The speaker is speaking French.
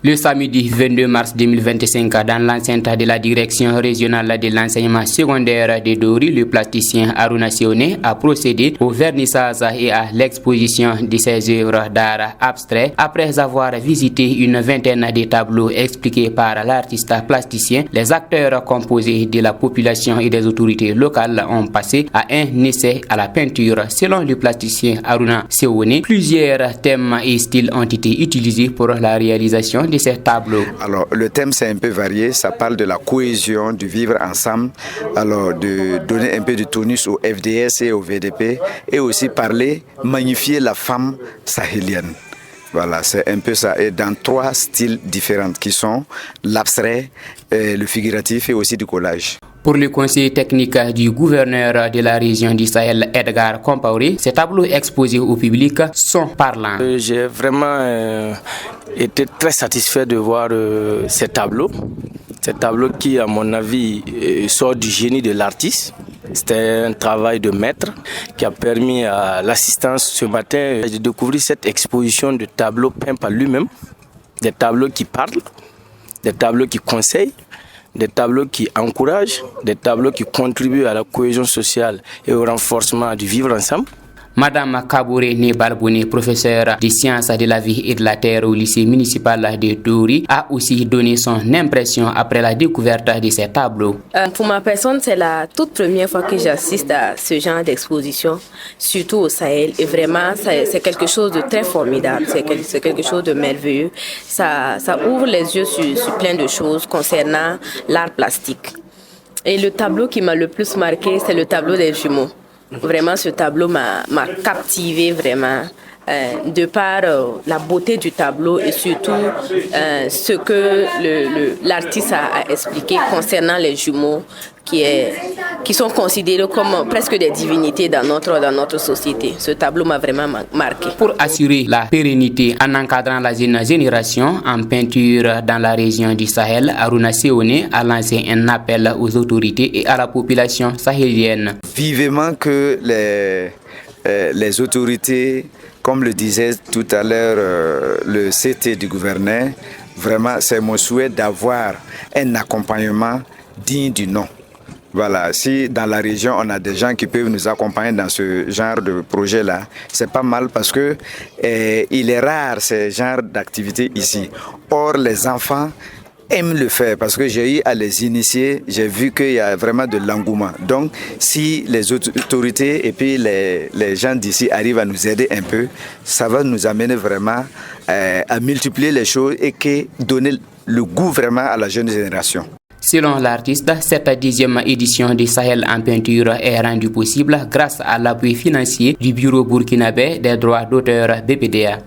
Le samedi 22 mars 2025, dans l'enceinte de la direction régionale de l'enseignement secondaire de Dori, le plasticien Aruna Sione a procédé au vernissage et à l'exposition de ses œuvres d'art abstrait après avoir visité une vingtaine de tableaux expliqués par l'artiste plasticien. Les acteurs composés de la population et des autorités locales ont passé à un essai à la peinture. Selon le plasticien Aruna Sione, plusieurs thèmes et styles ont été utilisés pour la réalisation de ces tableaux. Alors, le thème c'est un peu varié, ça parle de la cohésion, du vivre ensemble, alors de donner un peu de tonus au FDS et au VDP et aussi magnifier la femme sahélienne. Voilà, c'est un peu ça, et dans 3 styles différents qui sont l'abstrait, le figuratif et aussi du collage. Pour le conseiller technique du gouverneur de la région du Sahel, Edgar Compaoré, ces tableaux exposés au public sont parlants. J'ai vraiment été très satisfait de voir ces tableaux. Ces tableaux qui, à mon avis, sortent du génie de l'artiste. C'était un travail de maître qui a permis à l'assistance ce matin de découvrir cette exposition de tableaux peints par lui-même. Des tableaux qui parlent, des tableaux qui conseillent, des tableaux qui encouragent, des tableaux qui contribuent à la cohésion sociale et au renforcement du vivre ensemble. Madame Kabouré Nebalbouni, professeure de sciences de la vie et de la terre au lycée municipal de Dori, a aussi donné son impression après la découverte de ces tableaux. Pour ma personne, c'est la toute première fois que j'assiste à ce genre d'exposition, surtout au Sahel. Et vraiment, c'est quelque chose de très formidable, c'est quelque chose de merveilleux. Ça ouvre les yeux sur plein de choses concernant l'art plastique. Et le tableau qui m'a le plus marqué, c'est le tableau des jumeaux. Vraiment, ce tableau m'a captivé vraiment, de par la beauté du tableau et surtout ce que l'artiste a expliqué concernant les jumeaux qui sont considérés comme presque des divinités dans notre société. Ce tableau m'a vraiment marqué. Pour assurer la pérennité en encadrant la jeune génération en peinture dans la région du Sahel, Aruna Sione a lancé un appel aux autorités et à la population sahélienne. Vivement que les autorités, comme le disait tout à l'heure le CT du gouverneur, vraiment c'est mon souhait d'avoir un accompagnement digne du nom. Voilà, si dans la région on a des gens qui peuvent nous accompagner dans ce genre de projet-là, c'est pas mal parce que il est rare ce genre d'activité ici. Or, les enfants aiment le faire parce que j'ai eu à les initier, j'ai vu qu'il y a vraiment de l'engouement. Donc, si les autorités et puis les gens d'ici arrivent à nous aider un peu, ça va nous amener vraiment à multiplier les choses et donner le goût vraiment à la jeune génération. Selon l'artiste, cette 10e édition du Sahel en peinture est rendue possible grâce à l'appui financier du Bureau burkinabé des droits d'auteur BPDA.